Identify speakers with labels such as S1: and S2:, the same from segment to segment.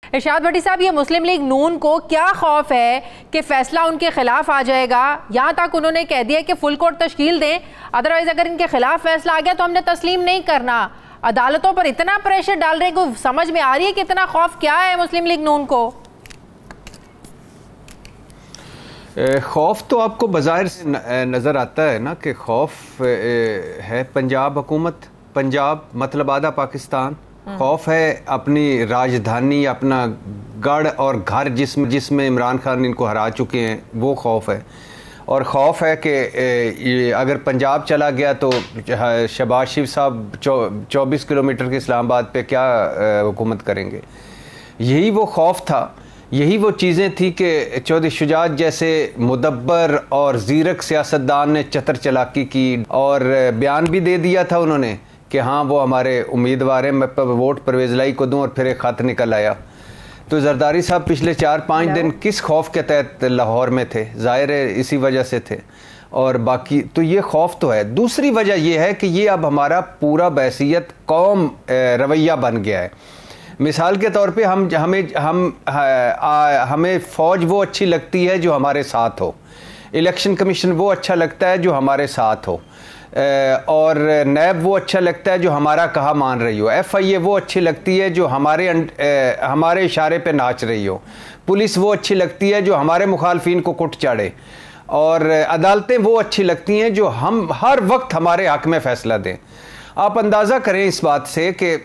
S1: इरशाद भट्टी साहब, ये मुस्लिम लीग नून को क्या खौफ है कि फैसला उनके खिलाफ आ जाएगा? यहाँ तक उन्होंने कह दिया कि फुल कोर्ट तश्कील दें, अदरवाइज अगर इनके खिलाफ फैसला आ गया तो हमने तस्लीम नहीं करना। अदालतों पर इतना प्रेशर डाल रहे हैं, समझ में आ रही है कि इतना खौफ क्या है मुस्लिम लीग नून को?
S2: खौफ तो आपको बाज़ाहिर से नज़र आता है ना कि खौफ है पंजाब हुकूमत, पंजाब मतलब आधा पाकिस्तान। खौफ है अपनी राजधानी, अपना गढ़ और घर जिसमें इमरान खान इनको हरा चुके हैं, वो खौफ है। और खौफ है कि अगर पंजाब चला गया तो शहबाज शरीफ साहब 24 किलोमीटर के इस्लामाबाद पे क्या हुकूमत करेंगे। यही वो खौफ था, यही वो चीज़ें थी कि चौधरी शुजात जैसे मुदब्बर और ज़ीरक सियासतदान ने चतर चलाकी की और बयान भी दे दिया था उन्होंने कि हाँ वो हमारे उम्मीदवार हैं, मैं वोट परवेज़ लाई को दूँ, और फिर एक ख़त निकल आया। तो जरदारी साहब पिछले 4-5 दिन किस खौफ के तहत लाहौर में थे? ज़ाहिर है इसी वजह से थे। और बाकी तो ये खौफ तो है। दूसरी वजह ये है कि ये अब हमारा पूरा बहसीयत कौम रवैया बन गया है। मिसाल के तौर पे हमें फ़ौज वो अच्छी लगती है जो हमारे साथ हो, इलेक्शन कमीशन वो अच्छा लगता है जो हमारे साथ हो, और नैब वो अच्छा लगता है जो हमारा कहा मान रही हो, FIA वो अच्छी लगती है जो हमारे इशारे पे नाच रही हो, पुलिस वो अच्छी लगती है जो हमारे मुखालफिन को कुट चाड़े, और अदालतें वो अच्छी लगती हैं जो हम हर वक्त हमारे हक़ में फ़ैसला दें। आप अंदाज़ा करें इस बात से कि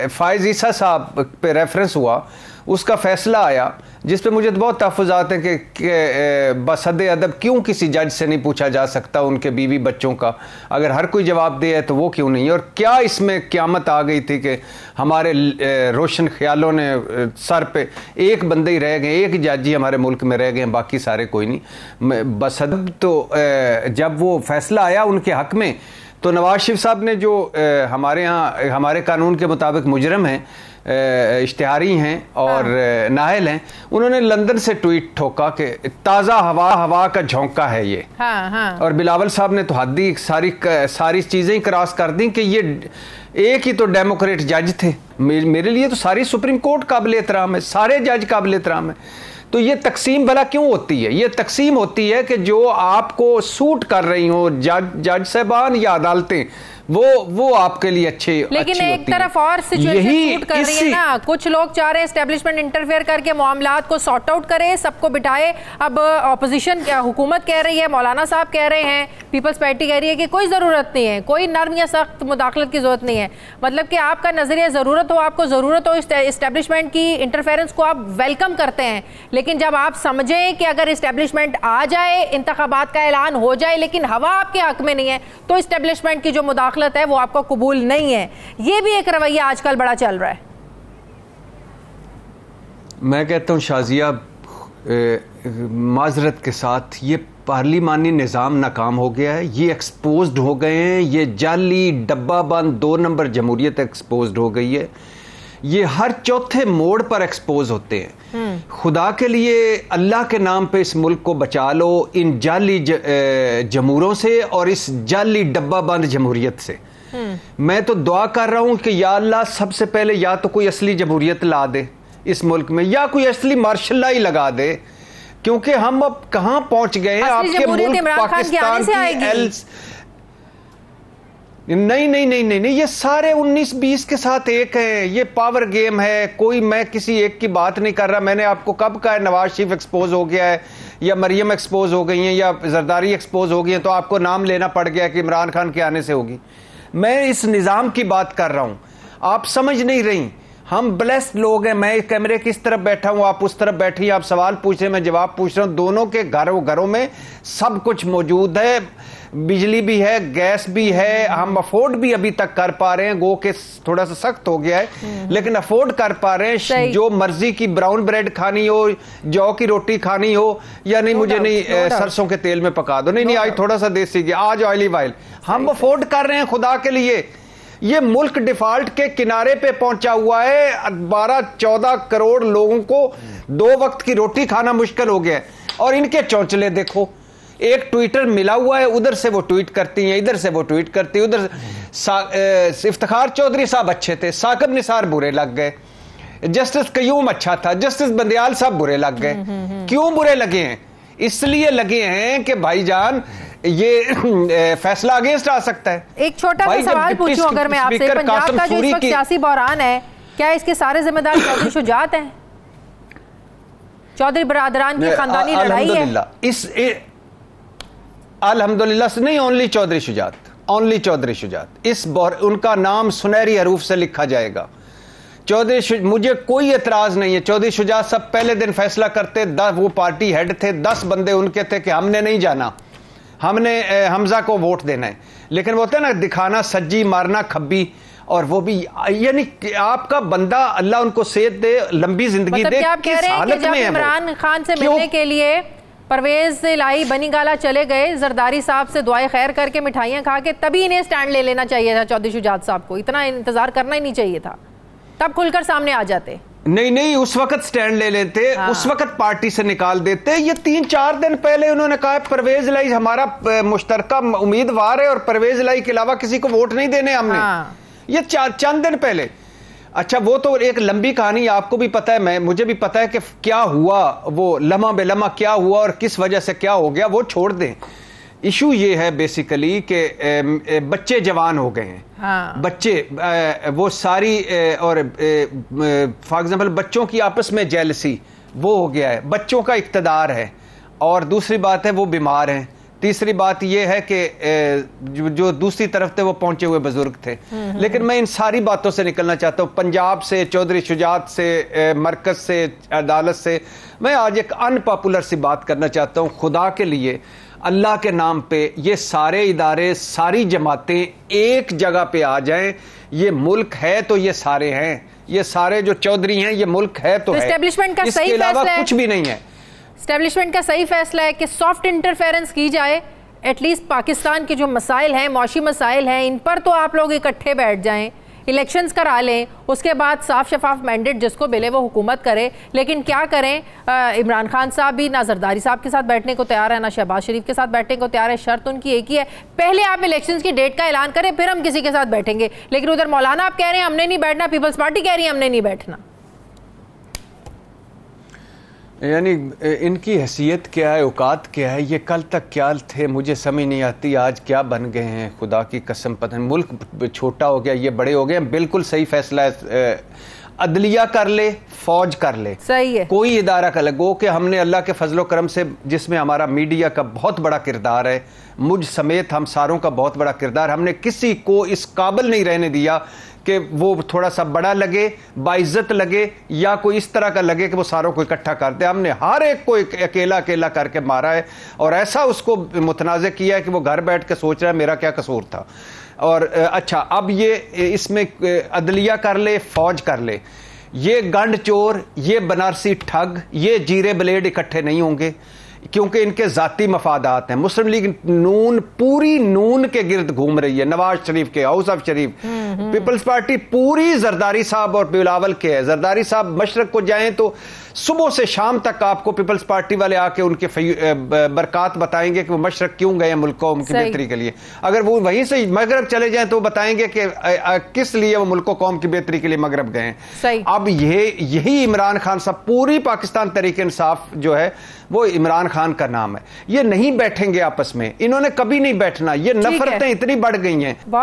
S2: फ़ाइज़ ईसा साहब पे रेफरेंस हुआ, उसका फ़ैसला आया जिस पे मुझे तो बहुत तहफ़्फ़ुज़ात हैं कि बसद अदब क्यों किसी जज से नहीं पूछा जा सकता उनके बीवी बच्चों का, अगर हर कोई जवाब दे है तो वो क्यों नहीं। और क्या इसमें क़यामत आ गई थी कि हमारे रोशन ख्यालों ने सर पे एक बंदे ही रह गए, एक जज ही हमारे मुल्क में रह गए, बाकी सारे कोई नहीं। बसद तो जब वो फ़ैसला आया उनके हक़ में तो नवाज शरीफ साहब ने जो हमारे यहाँ हमारे कानून के मुताबिक मुजरम हैं, इश्तिहारी हैं और नाहल हैं, उन्होंने लंदन से ट्वीट ठोका कि ताज़ा हवा का झोंका है ये।
S1: हाँ, हाँ। और
S2: बिलावल साहब ने तो हद्दी सारी चीज़ें ही क्रॉस कर दी कि ये एक ही तो डेमोक्रेट जज थे। मेरे लिए तो सारी सुप्रीम कोर्ट काबिल एहतराम है, सारे जज काबिल एहतराम है। तो ये तकसीम भला क्यों होती है? ये तकसीम होती है कि जो आपको सूट कर रही हो जज साहबान या अदालतें, वो आपके लिए अच्छे
S1: लेकिन एक तरफ और सिचुएशन सूट कर रही है ना। कुछ लोग चाह रहे हैं एस्टेब्लिशमेंट इंटरफेयर करके मामलात को सॉर्ट आउट करे, सबको बिठाए। अब ऑपोजिशन हुकूमत कह रही है, मौलाना साहब कह रहे हैं, पीपल्स पार्टी कह रही है कि कोई ज़रूरत नहीं है, कोई नर्म या सख्त मुदाखलत की ज़रूरत नहीं है। मतलब कि आपका नज़रिया ज़रूरत हो, आपको ज़रूरत हो इस्टेब्लिशमेंट की इंटरफेरेंस को आप वेलकम करते हैं, लेकिन जब आप समझें कि अगर इस्टेब्लिशमेंट आ जाए, इंतखाबात का ऐलान हो जाए, लेकिन हवा आपके हक में नहीं है, तो इस्टेब्लिशमेंट की जो मुदाखलत है वो आपको कबूल नहीं है। ये भी एक रवैया आजकल बड़ा चल रहा है।
S2: मैं कहता हूं शाजिया, माजरत के साथ ये पार्लिमानी निज़ाम नाकाम हो गया है, ये एक्सपोज्ड हो गए हैं, ये जाली डब्बा बंद 2 नंबर जमहूरियत एक्सपोज्ड हो गई है। ये हर चौथे मोड़ पर एक्सपोज होते हैं। खुदा के लिए अल्लाह के नाम पे इस मुल्क को बचा लो इन जाली जमूरों से और इस जाली डब्बा बंद जमहूरियत से। मैं तो दुआ कर रहा हूं कि या अल्लाह सबसे पहले या तो कोई असली जमहूरियत ला दे इस मुल्क में, या कोई असली मार्शल लॉ ही लगा दे, क्योंकि हम अब कहां पहुंच गए हैं। आपके मुल्क पाकिस्तान की नहीं, ये सारे 19-20 के साथ एक हैं। ये पावर गेम है, कोई मैं किसी एक की बात नहीं कर रहा। मैंने आपको कब कहा है नवाज शरीफ एक्सपोज हो गया है या मरियम एक्सपोज हो गई हैं या जरदारी एक्सपोज हो गई हैं तो आपको नाम लेना पड़ गया कि इमरान खान के आने से होगी। मैं इस निज़ाम की बात कर रहा हूँ, आप समझ नहीं रही। हम ब्लेस्ड लोग हैं, मैं कैमरे की इस तरफ बैठा हूँ, आप उस तरफ बैठी, आप सवाल पूछ रहे हैं, मैं जवाब पूछ रहा हूँ। दोनों के घरों में सब कुछ मौजूद है, बिजली भी है, गैस भी है, हम अफोर्ड भी अभी तक कर पा रहे हैं। गो के थोड़ा सा सख्त हो गया है लेकिन अफोर्ड कर पा रहे हैं। जो मर्जी की ब्राउन ब्रेड खानी हो, जौ की रोटी खानी हो, या नहीं मुझे नहीं सरसों के तेल में पका दो, नहीं आज थोड़ा सा देसी, आज ऑयली ऑयल, हम अफोर्ड कर रहे हैं। खुदा के लिए ये मुल्क डिफॉल्ट के किनारे पे पहुंचा हुआ है। 12-14 करोड़ लोगों को 2 वक्त की रोटी खाना मुश्किल हो गया है। और इनके चौंचले देखो, एक ट्विटर मिला हुआ है, उधर से वो ट्वीट करती हैं, इधर से वो ट्वीट करती है, उधर इफ्तिखार चौधरी साहब अच्छे थे, साकिब निसार बुरे लग गए, जस्टिस कयूम अच्छा था, जस्टिस बंदयाल साहब बुरे लग गए। क्यों बुरे लगे हैं? इसलिए लगे हैं कि भाईजान ये फैसला अगेंस्ट आ सकता है।
S1: एक छोटा सा सवाल पूछूं अगर मैं आपसे, पंजाब का जो इस वक्त सियासी बहरान है, क्या इसके सारे जिम्मेदार चौधरी शुजात हैं? चौधरी बरादरान की खानदानी लड़ाई है
S2: अल्हम्दुलिल्लाह से नहीं, ओनली चौधरी शुजात, ओनली चौधरी शुजात। इस उनका नाम सुनहरी हरूफ से लिखा जाएगा। चौधरी, मुझे कोई एतराज नहीं है। चौधरी शुजात सब पहले दिन फैसला करते, वो पार्टी हेड थे, 10 बंदे उनके थे कि हमने नहीं जाना, हमने हमजा को वोट देना है। लेकिन वो होता है ना, दिखाना सज्जी मारना खब्बी, और वो भी यानी आपका बंदा, अल्लाह उनको सेहत दे, लंबी जिंदगी दे।
S1: किस हालत में है? इमरान खान से मिलने के लिए परवेज लाई बनी गाला चले गए, जरदारी साहब से दुआएं खैर करके मिठाइयां खा के, तभी इन्हें स्टैंड ले लेना चाहिए था चौधरी शुजात साहब को। इतना इंतजार करना ही नहीं चाहिए था, तब खुलकर सामने आ जाते।
S2: नहीं, उस वक्त स्टैंड ले लेते। हाँ। उस वक्त पार्टी से निकाल देते। ये 3-4 दिन पहले उन्होंने कहा परवेज लाई हमारा मुश्तरका उम्मीदवार है और परवेज लाई के अलावा किसी को वोट नहीं देने हमने। हाँ। ये चंद दिन पहले। अच्छा, वो तो एक लंबी कहानी, आपको भी पता है, मुझे भी पता है कि क्या हुआ, वो लम्हा बेलम्हा क्या हुआ और किस वजह से क्या हो गया, वो छोड़ दें। इशू ये है बेसिकली कि बच्चे जवान हो गए हैं। हाँ। बच्चे वो सारी और फॉर एग्जांपल बच्चों की आपस में जेलसी वो हो गया है, बच्चों का इक्तदार है, और दूसरी बात है वो बीमार हैं, तीसरी बात यह है कि जो दूसरी तरफ थे वो पहुंचे हुए बुजुर्ग थे। लेकिन मैं इन सारी बातों से निकलना चाहता हूं, पंजाब से, चौधरी शुजात से, मरकज से, अदालत से। मैं आज एक अनपॉपुलर सी बात करना चाहता हूं। खुदा के लिए, अल्लाह के नाम पे, ये सारे इदारे, सारी जमातें एक जगह पे आ जाएं। ये मुल्क है तो ये सारे हैं, ये सारे जो चौधरी हैं, ये मुल्क है तो है, इसके अलावा कुछ भी नहीं है।
S1: एस्टेब्लिशमेंट का सही फैसला है कि सॉफ्ट इंटरफेरेंस की जाए। एटलीस्ट पाकिस्तान के जो मसाइल हैं, मौशी मसाइल हैं, इन पर तो आप लोग इकट्ठे बैठ जाएं, इलेक्शंस करा लें, उसके बाद साफ शफाफ मैंडेट जिसको मिले वो हुकूमत करे। लेकिन क्या करें, इमरान खान साहब भी ना जरदारी साहब के साथ बैठने को तैयार है, ना शहबाज शरीफ के साथ बैठने को तैयार है। शर्त उनकी एक ही है, पहले आप इलेक्शंस की डेट का ऐलान करें, फिर हम किसी के साथ बैठेंगे। लेकिन उधर मौलाना आप कह रहे हैं हमने नहीं बैठना, पीपल्स पार्टी कह रही है हमने नहीं बैठना।
S2: यानी इनकी हैसियत क्या है, औकात क्या है, ये कल तक क्या थे मुझे समझ नहीं आती, आज क्या बन गए हैं। खुदा की कसम, पता नहीं, मुल्क छोटा हो गया, ये बड़े हो गए। बिल्कुल सही फैसला है, अदलिया कर ले, फौज कर ले,
S1: सही है,
S2: कोई इदारा का लगो कि हमने अल्लाह के फजलो करम से, जिसमें हमारा मीडिया का बहुत बड़ा किरदार है, मुझ समेत हम सारों का बहुत बड़ा किरदार, हमने किसी को इस काबिल नहीं रहने दिया कि वो थोड़ा सा बड़ा लगे, बाइज्जत लगे, या कोई इस तरह का लगे कि वो सारों को इकट्ठा करते। हमने हर एक को अकेला अकेला करके मारा है, और ऐसा उसको मुतनाज़ किया है कि वो घर बैठ के सोच रहा है मेरा क्या कसूर था। और अच्छा, अब ये इसमें अदलिया कर ले, फौज कर ले, ये गंड चोर, ये बनारसी ठग, ये जीरे ब्लेड इकट्ठे नहीं होंगे, क्योंकि इनके जाती मफादात हैं। मुस्लिम लीग नून पूरी नून के गिर्द घूम रही है, नवाज शरीफ के, house of Sharif. People's party पूरी जरदारी साहब और बिलावल के है। जरदारी साहब मशरक को जाएं तो सुबह से शाम तक आपको पीपल्स पार्टी वाले आके उनके बरकत बताएंगे कि वो मशरक क्यों गए मुल्क को उनकी बेहतरी के लिए। अगर वो वहीं से मगरब चले जाएं तो बताएंगे कि किस लिए वो मुल्क कौम की बेहतरी के लिए मगरब गए हैं। अब यही इमरान खान साहब, पूरी पाकिस्तान तहरीक इंसाफ जो है वो इमरान खान का नाम है। ये नहीं बैठेंगे आपस में, इन्होंने कभी नहीं बैठना, ये नफरतें इतनी बढ़ गई हैं।